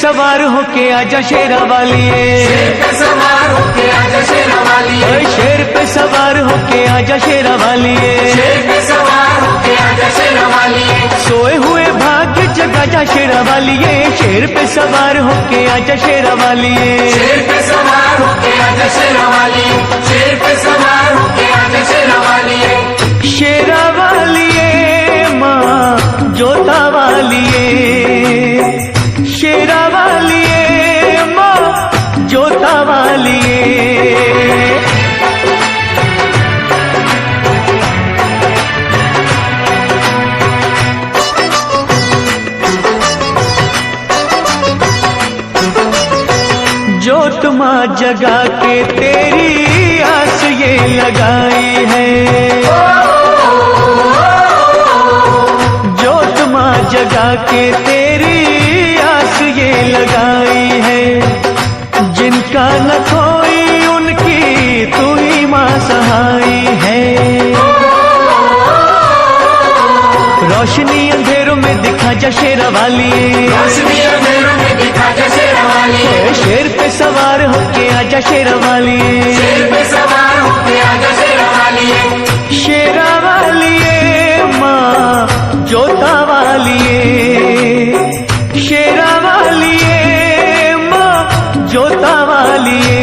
सवार होके आजा शेरा वालिए, शेर पे सवार होके आजा शेरा वालिए, शेर पे सवार होके आजा शेरा वालिए, शेर पे सवार होके आजा शेरा वालिए, सोए हुए भाग्य जगा जा शेरा वालिए, शेर पे सवार होके आजा शेरा वालिए, शेर पे सवार होके आजा शेरा वालिए, शेर पे सवार होके आजा शेरा वालिए, शेरा वालिए माँ जोता वालिए, शेरा वालिए माँ जोता वालिए। जोत माँ जगा के तेरी आस ये लगाई है, जोत माँ जगा के तेरी आस ये लगाई है, जिनका न कोई उनकी तू ही माँ सहाई है। रोशनी अंधेरों में दिखा जा शेरा वालिए, रोशनी अंधेरों में दिखा जा शेरा वालिए, शेर पे सवार होके आजा शेरा वालिए, शेर पे सवार होके आजा शेरा वालिए, शेरा वालिए माँ जोता वालिए, शेरा वालिए माँ जोता वालिए।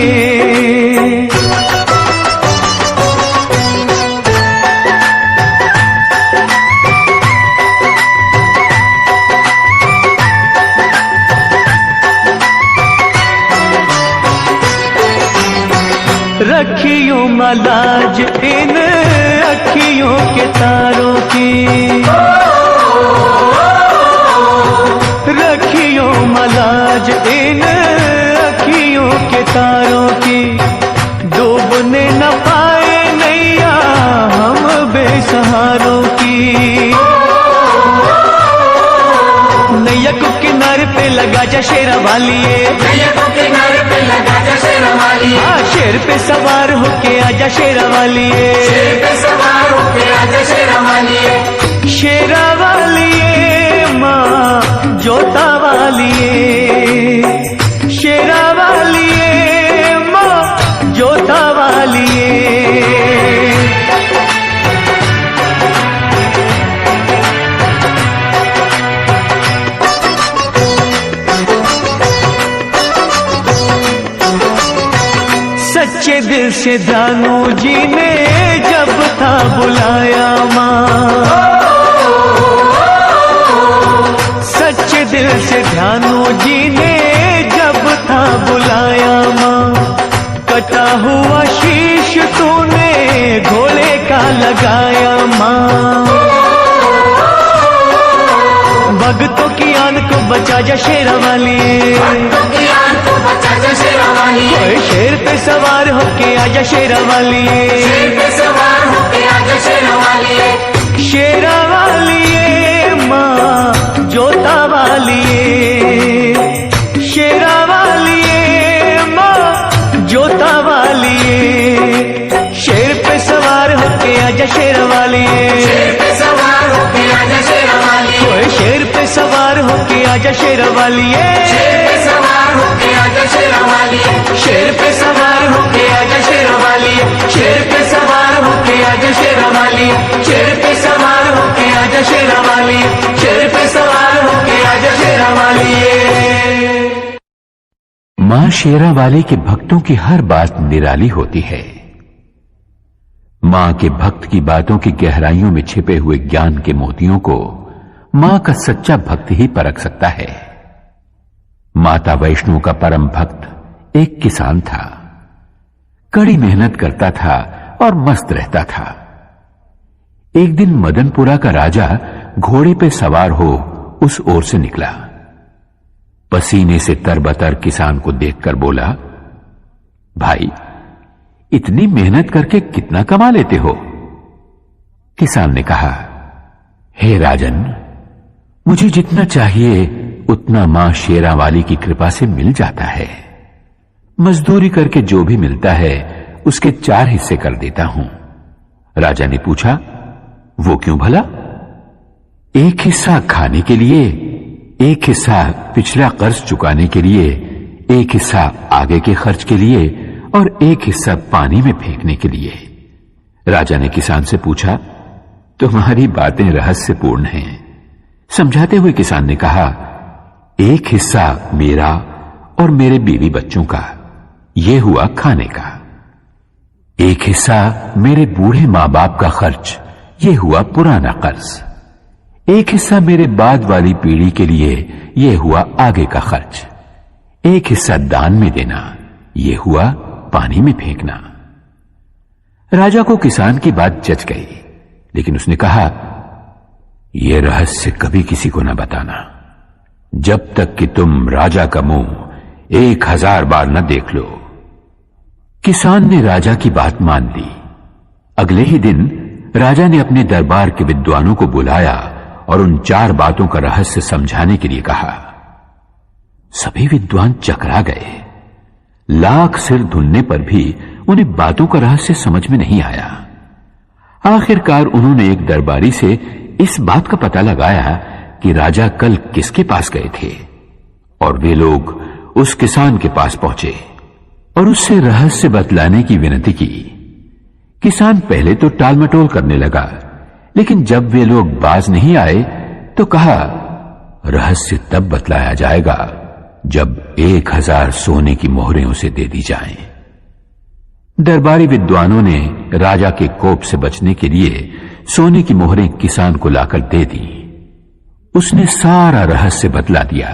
रखियों मलाज इन अखियों के तारों की, रखियों मलाज इन अखियों के तारों की, डूबने न पाए नैया हम बेसहारों की। नैया को किनारे पे लगा जा शेरा वालिए, नैया को किनारे पे लगा जा शेरा वालिए, शेर पे सवार होके आजा शेरा वालिए, शेर पे सवार होके आजा शेरा वालिए, शेरा वालिए माँ जोता वालिए, शेरा वालिए माँ जोता वालिए। सच्चे दिल से दानू जी ने जब था बुलाया माँ, सच्चे दिल से ध्यानू जी ने जब था बुलाया माँ, कटा हुआ शीश तूने घोड़े का लगाया माँ, भक्तों की आन को बचा जा शेरा वालिए, भक्तों की आन को बचा जा शेरा वालिए, शेर पे सवार होके आजा शेरा वालिए, शेर पे सवार होके आजा शेरा वालिए, शेरा वालिए माँ जोता वालिए, शेरा वालिए माँ जोता वालिए, शेर पे सवार होके आजा शेरा वालिए, शेर पे सवार होके आजा शेरा वालिए, शेर पे सवार होके आजा शेरा वालिए, शेर पे सवार होके आजा शेरा वालिए, शेर पे सवार होके आजा शेरा वालिए, शेर पे सवार होके आजा शेरा वालिए, शेर पे सवार होके आजा शेरा वालिए, शेर पे सवार होके आजा शेरा वालिए। मां शेरा वाली के भक्तों की हर बात निराली होती है। मां के भक्त की बातों की गहराइयों में छिपे हुए ज्ञान के मोतियों को मां का सच्चा भक्त ही परख सकता है। माता वैष्णो का परम भक्त एक किसान था, कड़ी मेहनत करता था और मस्त रहता था। एक दिन मदनपुरा का राजा घोड़े पे सवार हो उस ओर से निकला। पसीने से तरबतर किसान को देखकर बोला, भाई इतनी मेहनत करके कितना कमा लेते हो? किसान ने कहा, हे राजन, मुझे जितना चाहिए उतना मां शेरा वाली की कृपा से मिल जाता है। मजदूरी करके जो भी मिलता है उसके 4 हिस्से कर देता हूं। राजा ने पूछा, वो क्यों भला? 1 हिस्सा खाने के लिए, एक हिस्सा पिछला कर्ज चुकाने के लिए, एक हिस्सा आगे के खर्च के लिए और एक हिस्सा पानी में फेंकने के लिए। राजा ने किसान से पूछा, तुम्हारी बातें रहस्यपूर्ण हैं। समझाते हुए किसान ने कहा, एक हिस्सा मेरा और मेरे बीवी बच्चों का, यह हुआ खाने का। एक हिस्सा मेरे बूढ़े मां बाप का खर्च, यह हुआ पुराना कर्ज। एक हिस्सा मेरे बाद वाली पीढ़ी के लिए, यह हुआ आगे का खर्च। एक हिस्सा दान में देना, यह हुआ पानी में फेंकना। राजा को किसान की बात जच गई, लेकिन उसने कहा, यह रहस्य कभी किसी को न बताना, जब तक कि तुम राजा का मुंह 1000 बार न देख लो। किसान ने राजा की बात मान ली। अगले ही दिन राजा ने अपने दरबार के विद्वानों को बुलाया और उन 4 बातों का रहस्य समझाने के लिए कहा। सभी विद्वान चकरा गए। लाख सिर धुनने पर भी उन्हें बातों का रहस्य समझ में नहीं आया। आखिरकार उन्होंने एक दरबारी से इस बात का पता लगाया कि राजा कल किसके पास गए थे, और वे लोग उस किसान के पास पहुंचे और उससे रहस्य बतलाने की विनती की। किसान पहले तो टालमटोल करने लगा, लेकिन जब वे लोग बाज नहीं आए तो कहा, रहस्य तब बतलाया जाएगा जब 1000 सोने की मोहरें उसे दे दी जाएं। दरबारी विद्वानों ने राजा के कोप से बचने के लिए सोने की मोहरें किसान को लाकर दे दी। उसने सारा रहस्य बतला दिया।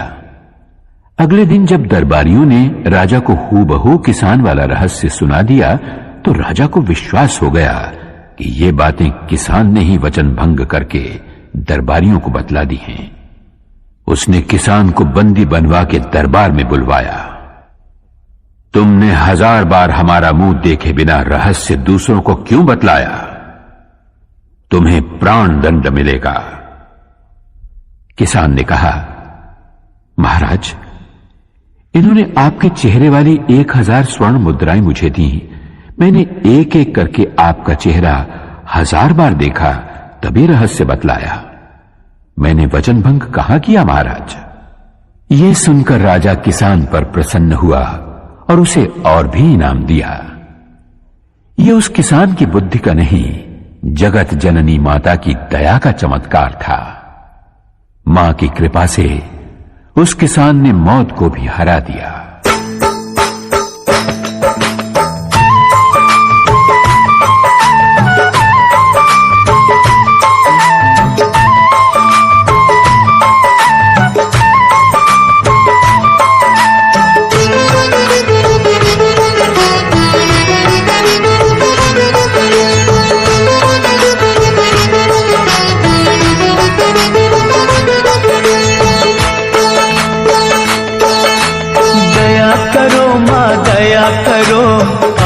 अगले दिन जब दरबारियों ने राजा को हूबहू किसान वाला रहस्य सुना दिया तो राजा को विश्वास हो गया कि ये बातें किसान ने ही वचन भंग करके दरबारियों को बतला दी हैं। उसने किसान को बंदी बनवा के दरबार में बुलवाया। तुमने 1000 बार हमारा मुंह देखे बिना रहस्य दूसरों को क्यों बतलाया? तुम्हें प्राण दंड मिलेगा। किसान ने कहा, महाराज, इन्होंने आपके चेहरे वाली 1000 स्वर्ण मुद्राएं मुझे दी। मैंने एक एक करके आपका चेहरा 1000 बार देखा, तभी रहस्य बतलाया। मैंने वचन भंग कहां किया महाराज? यह सुनकर राजा किसान पर प्रसन्न हुआ और उसे और भी इनाम दिया। यह उस किसान की बुद्धि का नहीं, जगत जननी माता की दया का चमत्कार था। मां की कृपा से उस किसान ने मौत को भी हरा दिया।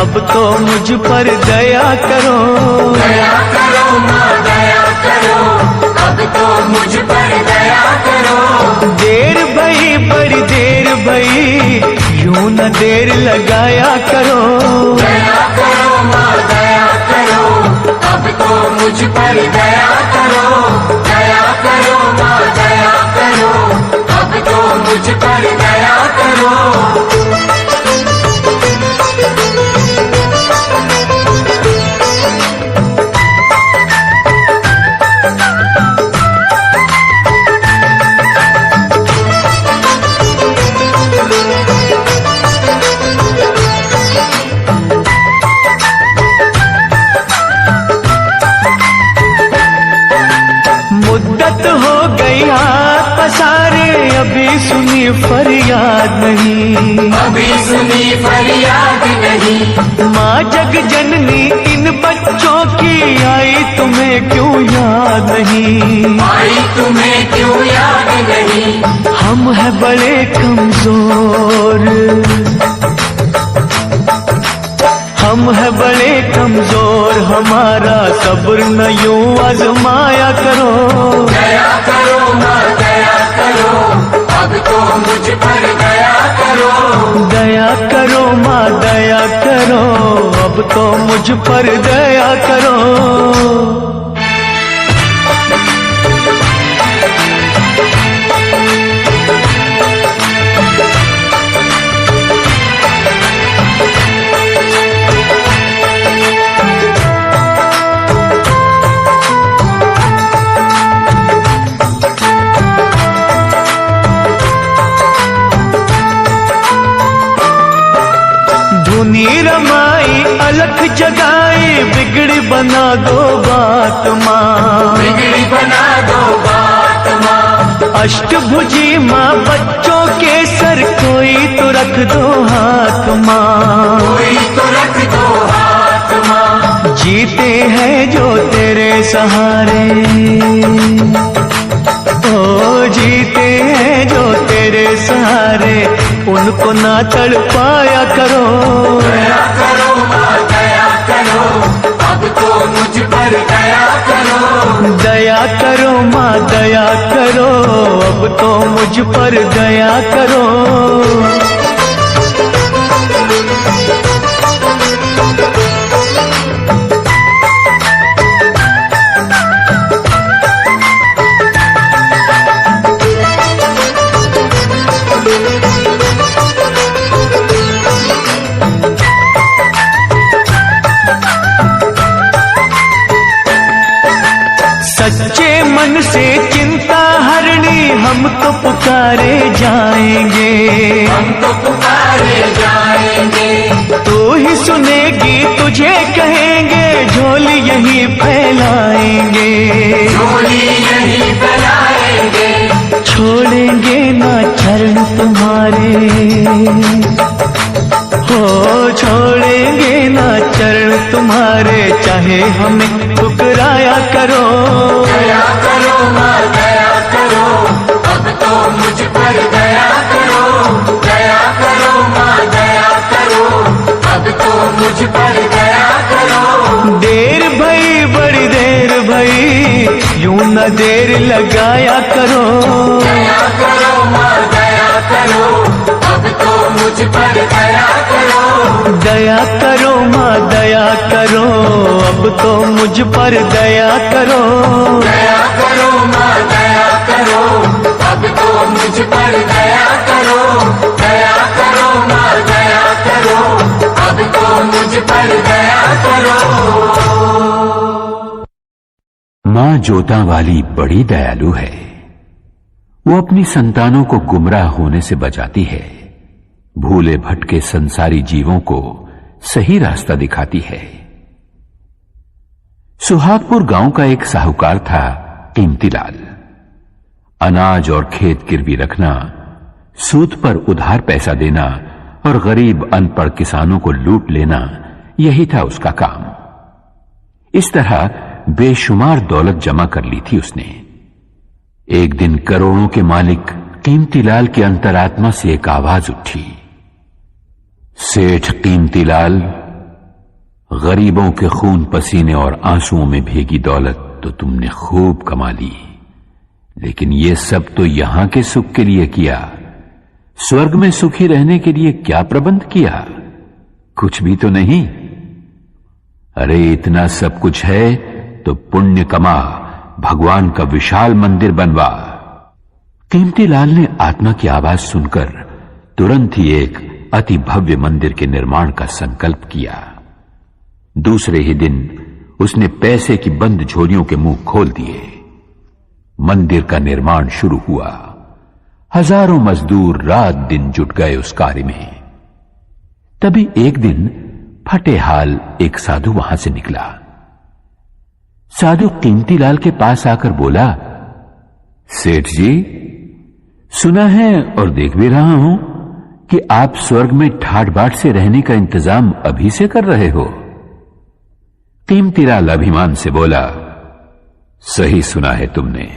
अब तो मुझ पर दया करो, दया करो माँ दया करो, अब तो मुझ पर दया करो। देर भई बड़ी देर भई, यूं न देर लगाया करो। दया करो माँ दया करो, अब तो मुझ पर दया करो। दया करो माँ दया करो, अब तो मुझ पर दया करो। मुद्दत हो गई हाथ पसारे, अभी सुनी फरियाद नहीं, अभी सुनी फरियाद नहीं। माँ जग जननी इन बच्चों की आई तुम्हें क्यों याद नहीं? आई तुम्हें क्यों याद नहीं? हम हैं बड़े कमजोर, हम हैं बड़े कमजोर, हमारा सब्र न यूं आजमाया करो। दया करो माँ दया करो, अब तो मुझ पर दया करो। दया करो माँ दया करो, अब तो मुझ पर दया करो। धुनी रमाई अलख जगाई, बिगड़ी बना दो बात माँ, बिगड़ी बना दो बात माँ। अष्टभुजी माँ बच्चों के सर कोई तो रख दो हाथ माँ, कोई तो रख दो हाथ माँ। जीते हैं जो तेरे सहारे, ओ जीते हैं जो तेरे सहारे, उनको ना तड़पाया करो। दया करो माँ दया करो, अब तो मुझ पर दया करो। दया करो माँ दया करो, अब तो मुझ पर दया करो। सच्चे मन से चिंता हरनी हम तो पुकारे जाएंगे, हम तो पुकारे जाएंगे। तू ही सुनेगी तुझे कहेंगे, झोली यही फैलाएंगे, झोली यही फैलाएंगे। छोड़ेंगे ना चरण तुम्हारे, हो छोड़ेंगे ना चरण तुम्हारे, चाहे हमें ठुकराया करो। दया करो माँ दया करो, अब तो मुझ पर दया करो। दया करो माँ दया करो, अब तो मुझ पर दया करो। देर भई बड़ी देर भई, यूं न देर लगाया करो। दया करो माँ दया करो, अब तो मुझ पर दया करो। दया करो माँ दया करो, अब तो मुझ पर दया करो। दया करो माँ दया करो, अब तो मुझ पर दया करो। दया करो माँ दया करो, अब तो मुझ पर दया करो। मां जोता वाली बड़ी दयालु है। वो अपनी संतानों को गुमराह होने से बचाती है, भूले भटके संसारी जीवों को सही रास्ता दिखाती है। सुहागपुर गांव का एक साहूकार था कीमतीलाल। अनाज और खेत गिरवी रखना, सूद पर उधार पैसा देना और गरीब अनपढ़ किसानों को लूट लेना, यही था उसका काम। इस तरह बेशुमार दौलत जमा कर ली थी उसने। एक दिन करोड़ों के मालिक कीमतीलाल की अंतरात्मा से एक आवाज उठी, सेठ कीमतीलाल, गरीबों के खून पसीने और आंसुओं में भीगी दौलत तो तुमने खूब कमा ली, लेकिन ये सब तो यहां के सुख के लिए किया, स्वर्ग में सुखी रहने के लिए क्या प्रबंध किया? कुछ भी तो नहीं। अरे इतना सब कुछ है तो पुण्य कमा, भगवान का विशाल मंदिर बनवा। कीमतीलाल ने आत्मा की आवाज सुनकर तुरंत ही एक अति भव्य मंदिर के निर्माण का संकल्प किया। दूसरे ही दिन उसने पैसे की बंद झोलियों के मुंह खोल दिए। मंदिर का निर्माण शुरू हुआ। हजारों मजदूर रात दिन जुट गए उस कार्य में। तभी एक दिन फटे हाल एक साधु वहां से निकला। साधु कीमतीलाल के पास आकर बोला, सेठ जी, सुना है और देख भी रहा हूं कि आप स्वर्ग में ठाट बाट से रहने का इंतजाम अभी से कर रहे हो। कीमतीलाल अभिमान से बोला, सही सुना है तुमने,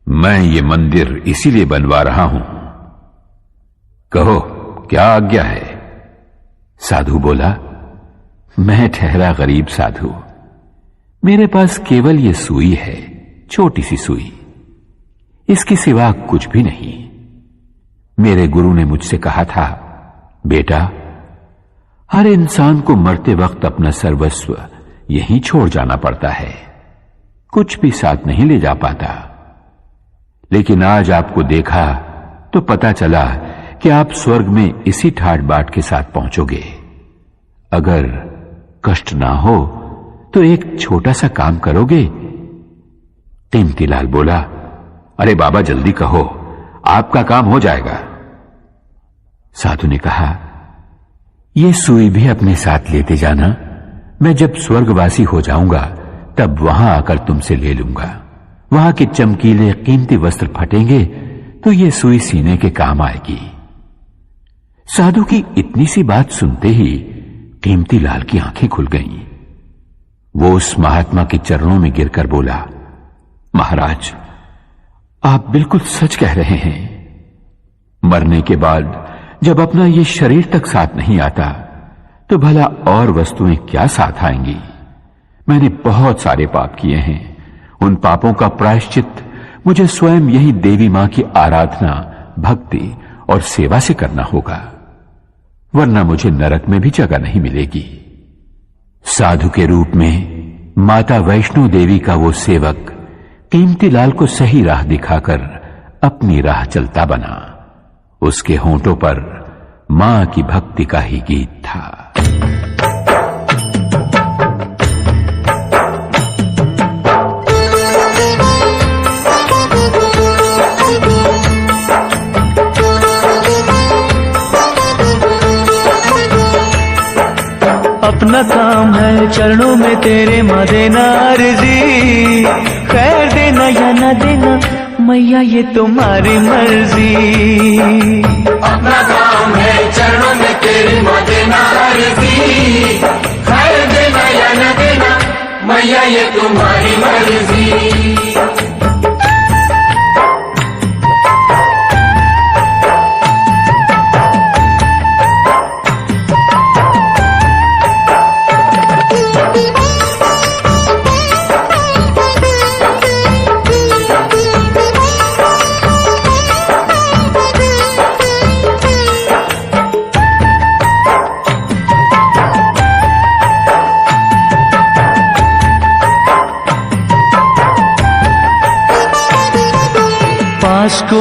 मैं ये मंदिर इसीलिए बनवा रहा हूं। कहो क्या आज्ञा है? साधु बोला, मैं ठहरा गरीब साधु, मेरे पास केवल ये सुई है, छोटी सी सुई, इसके सिवा कुछ भी नहीं। मेरे गुरु ने मुझसे कहा था, बेटा, हर इंसान को मरते वक्त अपना सर्वस्व यहीं छोड़ जाना पड़ता है, कुछ भी साथ नहीं ले जा पाता। लेकिन आज आपको देखा तो पता चला कि आप स्वर्ग में इसी ठाट बाट के साथ पहुंचोगे। अगर कष्ट ना हो तो एक छोटा सा काम करोगे? कीमतीलाल बोला, अरे बाबा जल्दी कहो, आपका काम हो जाएगा। साधु ने कहा, ये सुई भी अपने साथ लेते जाना। मैं जब स्वर्गवासी हो जाऊंगा तब वहां आकर तुमसे ले लूंगा। वहां के चमकीले कीमती वस्त्र फटेंगे तो ये सुई सीने के काम आएगी। साधु की इतनी सी बात सुनते ही कीमती लाल की आंखें खुल गईं। वो उस महात्मा के चरणों में गिरकर बोला, महाराज, आप बिल्कुल सच कह रहे हैं। मरने के बाद जब अपना ये शरीर तक साथ नहीं आता तो भला और वस्तुएं क्या साथ आएंगी। मैंने बहुत सारे पाप किए हैं। उन पापों का प्रायश्चित मुझे स्वयं यही देवी मां की आराधना, भक्ति और सेवा से करना होगा, वरना मुझे नरक में भी जगह नहीं मिलेगी। साधु के रूप में माता वैष्णो देवी का वो सेवक कीमती लाल को सही राह दिखाकर अपनी राह चलता बना। उसके होंठों पर मां की भक्ति का ही गीत था। अपना काम है चरणों में तेरे माँ देना अर्जी, खैर देना या ना देना मैया ये तुम्हारी मर्जी। अपना काम है चरणों में तेरी माँ देना अर्जी, खैर देना या न देना मैया ये तुम्हारी मर्जी।